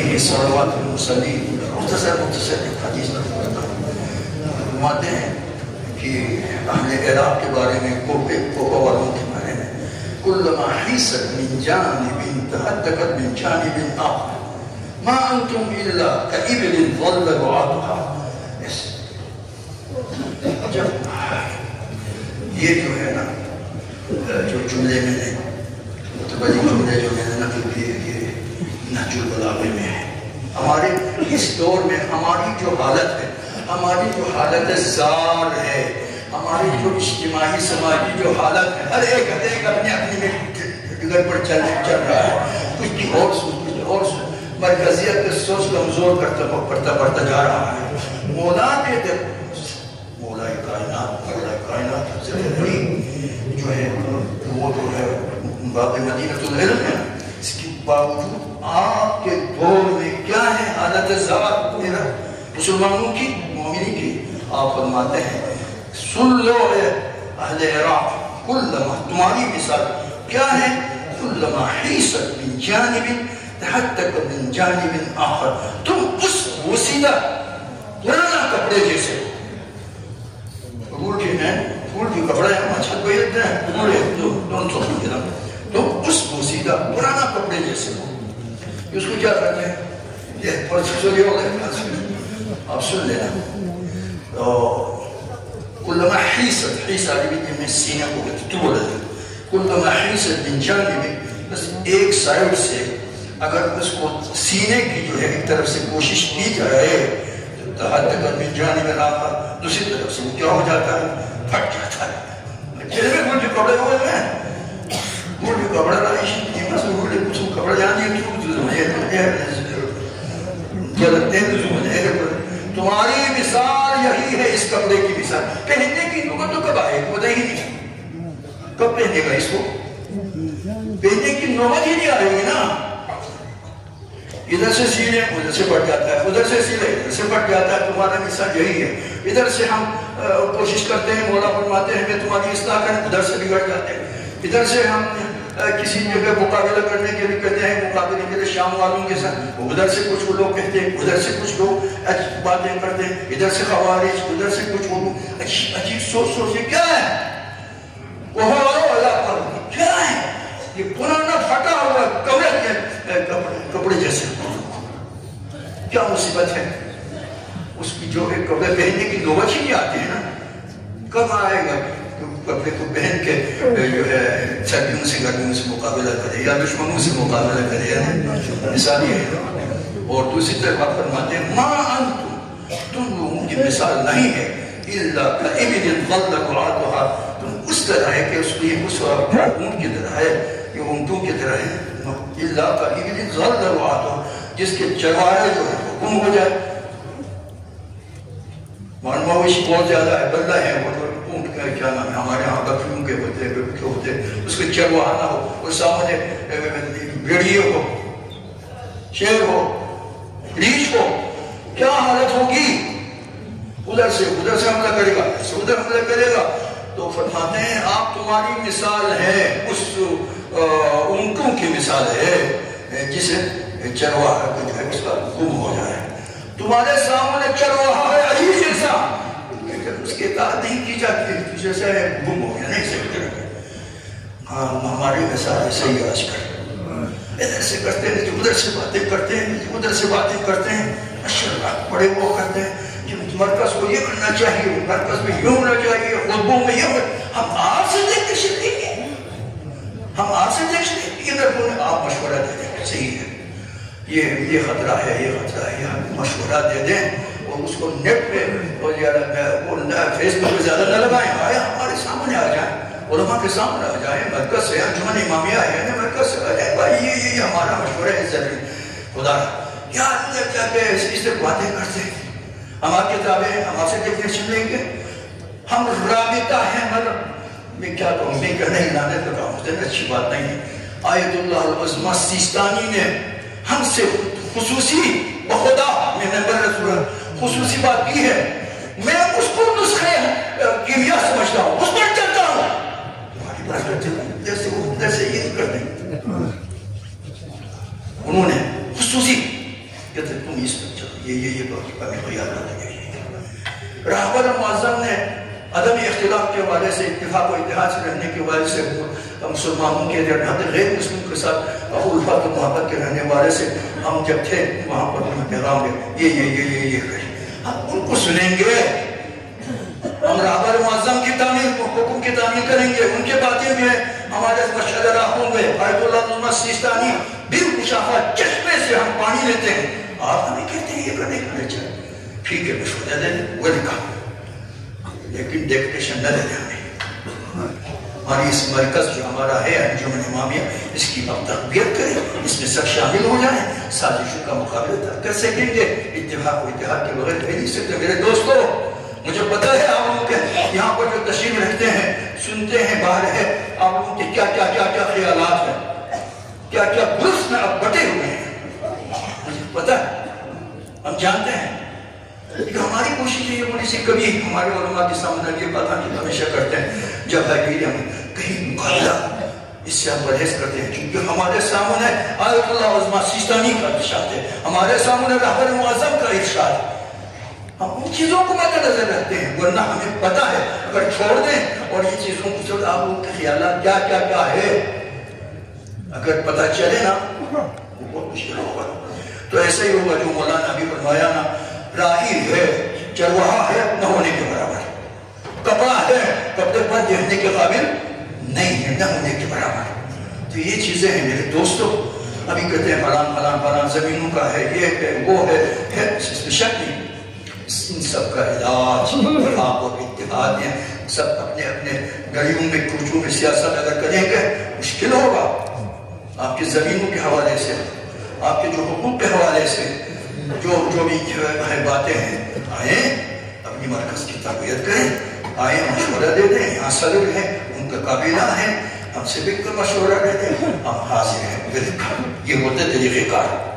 علیہ صلوات المسلیم مختصر ایک حدیث فرماتے ہیں کہ اہل عراق کے بارے میں کوپا والوں کے بارے میں کلما حیثت من جانب تحدقت من جانب آخر ما انتم الا كإبل ظل رعاتها. جب یہ جو ہے نا جو جملے میں نے متبادی جملے جو میں نے نقل کیے یہ نہج البلاغہ میں ہے. ہمارے اس دور میں ہماری جو حالت ہے ہماری جو حالت زار ہے ہماری جو اجتماعی سماجی جو حالت ہے ہر ایک اپنے اپنی میں ڈگر پر چل رہا ہے. کچھ کی اور مرکزیت کے سوچ کمزور پڑتا جا رہا ہے. مولا کے در مولا کائنات جو ہے وہ جو ہے باب مدینۃ العلم ہے. اس کے باوجود آپ کے دور میں کیا ہے حالت ذات مسلمانوں کی مومنین کی. آپ فرماتے ہیں سن لو اے اہل عراق کلما تمہاری مثال کیا ہے کلما حیثت من جانب تحدق من جانب آخر تم اس وسیلہ پرانا کپڑے جیسے پھول کی کپڑا ہے ہم چھت پہ ہوتے ہیں پورے دونوں سوچوں کے نام تم اس وسیلہ پرانا کپڑے جیسے ہو. اس کو کیا کہتے ہیں یہ پرسولی ہو گئے آپ سن لینا. کلما حیثت حیثت میں سینہ کو کہتے تو بولے کلما حیثت من جانب بس ایک سائڈ سے اگر اس کو سینے کی جو ہے ایک طرف سے کوشش کی جائے تو تحدق من جانب آخر دوسری طرف سے وہ کیا ہو جاتا ہے پھٹ جاتا ہے. جیسے میں جو کپڑے ہوئے ہیں وہ جو کپڑا رائشی دیمہ سے وہ کچھ کپڑا جان دیا تمہاری مثال یہی ہے. اس کپڑے کی مثال پہننے کی نوبت تو کب آئے پتہ ہی نہیں کب پہنے گا اس کو پہننے کی نوبت ہی نہیں آئے گی نا. ادھر سے سیلے ادھر سے پٹ جاتا ہے ادھر سے سیلے ادھر سے پٹ جاتا ہے. تمہارا مثال یہی ہے. ادھر سے ہم کوشش کرتے ہیں مولا فرماتے ہیں کہ تمہاری اصلاح کریں ادھر سے بگڑ جاتے ہیں. ادھر سے ہم کسی جگہ مقابلہ کرنے کے لیے کہتے ہیں مقابلے کے لیے شام والوں کے ساتھ ادھر سے کچھ لوگ کہتے ہیں ادھر سے کچھ لوگ باتیں کرتے ہیں ادھر سے خوارج ادھر سے کچھ لوگ عجیب سوچ کیا ہے وہ اللہ پر کیا ہے یہ پرانا پھٹا ہوا کپڑے جیسے کیا مصیبت ہے. اس کی جو ہے کپڑے پہننے کی نوبت ہی نہیں آتی ہے نا. کب آئے گا کپڑے کو پہن کے جو ہے سردیوں سے گرمیوں سے مقابلہ کرے یا دشمنوں سے مقابلہ کرے یا مثال یہ ہے. اور دوسری طرف آپ فرماتے ہیں ما انتم تم لوگوں کی مثال نہیں ہے الا کابل ظل رعاتها تم اس طرح ہے کہ اس کی اس اونٹ کی طرح ہے یہ اونٹوں کی طرح ہے. الا کابل ظل رعاتها جس کے چرواہے جو ہے وہ گم ہو جائے. مویشی بہت زیادہ ہے بندہ ہے وہ اونٹ کا کیا نام ہے ہمارے یہاں بکریوں کے ہوتے اس کے چرواہا نہ ہو اور سامنے بھیڑیے ہو شیر ہو ریچھ ہو کیا حالت ہوگی. ادھر سے حملہ کرے گا ادھر حملہ کرے گا. تو فرماتے ہیں آپ تمہاری مثال ہے اس اونٹوں کی مثال ہے جسے چرواہا جو ہے اس کا گم ہو جائے. تمہارے سامنے چرواہا ہے عجیب جیسا اس کے اطاعت نہیں کی جاتی جیسے گم ہو گیا نہیں سکتے. ہماری مثال ایسے ہی آج کر ادھر سے کرتے ہیں ادھر سے باتیں کرتے ہیں ادھر سے باتیں کرتے ہیں اشرف بڑے وہ کرتے ہیں کہ مرکز کو یہ کرنا چاہیے مرکز میں یہ ہونا چاہیے خطبوں میں یہ ہم آپ سے دیکھ کے سیکھیں گے ہم آپ سے دیکھ کے ادھر آپ مشورہ دے دیں صحیح ہے یہ خطرہ ہے یہ مشورہ دے دیں اور اس کو نیٹ پہ فیس بک پہ زیادہ نہ لگائیں. آئے ہمارے سامنے آ جائیں علماء کے سامنے آ جائیں مرکز سے انجمن امامیہ ہے مرکز سے آ جائیں بھائی یہ ہمارا مشورہ ہے ضروری خدا کیا ادھر جا کے اس سے باتیں کرتے ہیں. ہماری کتابیں ہم آپ سے ڈیفینیشن لیں گے ہم رابطہ ہیں مطلب میں کیا کہوں میں کہنا ہی لانے تو کہوں اچھی بات نہیں ہے. آیت اللہ العظمہ سیستانی نے ہم سے خصوصی بخدا میں نمبر رسول خصوصی بات کی ہے. میں اس کو نسخے کیمیا سمجھتا ہوں اس پر چلتا ہوں تمہاری بات کرتے ہیں جیسے وہ جیسے یہ کر دیں انہوں نے خصوصی کہتے تم اس پر چلو، یہ بات ہمیں خیال رکھنا ہے۔ رہبر معظم نے عدم اختلاف کے حوالے سے، اتفاق و اتحاد سے رہنے کے حوالے سے، مسلمانوں کے غیر مسلم کے ساتھ الفت و محبت کے رہنے والے سے ہم جب تھے وہاں پر ہمیں پیغام دے یہ ہم ان کو سنیں گے، ہم رہبر معظم کی تعمیر حکم کی تعمیر کریں گے، ان کے باتیں بھی ہیں ہمارے مشہد ہوں گے۔ آیت اللہ نعمت سیستانی بالکشافہ چشمے سے ہم پانی لیتے ہیں، آپ ہمیں کہتے ہیں یہ کرنے کے لیے ٹھیک ہے مشورہ دیں، وہ لکھا لیکن ڈیکٹیشن نہ دے دیں ہمیں۔ ہماری اس مرکز جو ہمارا ہے انجمن امامیہ، اس کی ہم تقویت کریں، اس میں سب شامل ہو جائیں، سازشوں کا مقابلہ کر سکیں گے۔ اتفاق و اتحاد کے بغیر رہ نہیں سکتے۔ میرے دوستو، مجھے پتا ہے آپ لوگوں کے یہاں پر جو تشریف رکھتے ہیں، سنتے ہیں، باہر ہے، آپ لوگوں کے کیا خیالات ہیں، کیا گروپس میں اب بٹے ہوئے ہیں، مجھے پتا ہے، ہم جانتے ہیں۔ لیکن ہماری کوشش یہ ہونی سے کبھی ہمارے علماء کے سامنے یہ بات ہم ہمیشہ کرتے ہیں، جب ہے کہ ہم کہیں مقابلہ، اس سے ہم پرہیز کرتے ہیں، کیونکہ ہمارے سامنے آیت اللہ عظمہ سیستانی کا ارشاد ہے، ہمارے سامنے رہبر معظم کا ارشاد ہے۔ ہم ان چیزوں کو مد نظر رکھتے ہیں، ورنہ ہمیں پتا ہے اگر چھوڑ دیں اور یہ چیزوں کو چھوڑ آپ لوگوں کے خیالات کیا ہے، اگر پتا چلے نا وہ بہت مشکل ہوگا۔ تو ایسا ہی ہوگا جو مولانا بھی فرمایا نا، راہی ہے چرواہا ہے نہ ہونے کے برابر، کپڑا ہے کپڑے پر دیکھنے کے قابل نہیں ہے نہ ہونے کے برابر۔ تو یہ چیزیں ہیں میرے دوستوں، ابھی کہتے ہیں فلان زمینوں کا ہے، یہ ہے وہ ہے، اس میں شک نہیں، ان سب کا علاج اتفاق اور اتحاد ہے۔ سب اپنے اپنے گلیوں میں کوچوں میں سیاست اگر کریں گے مشکل ہوگا۔ آپ کے زمینوں کے حوالے سے، آپ کے جو حقوق کے حوالے سے جو بھی باتیں ہیں، آئیں اپنی مرکز کی تقویت کریں، آئیں مشورہ دے دیں، یہاں صدر ہیں ان کا کابینہ ہے، ہم سے بھی مشورہ دے دیں، ہم حاضر ہیں۔ یہ ہوتے طریقہ کار۔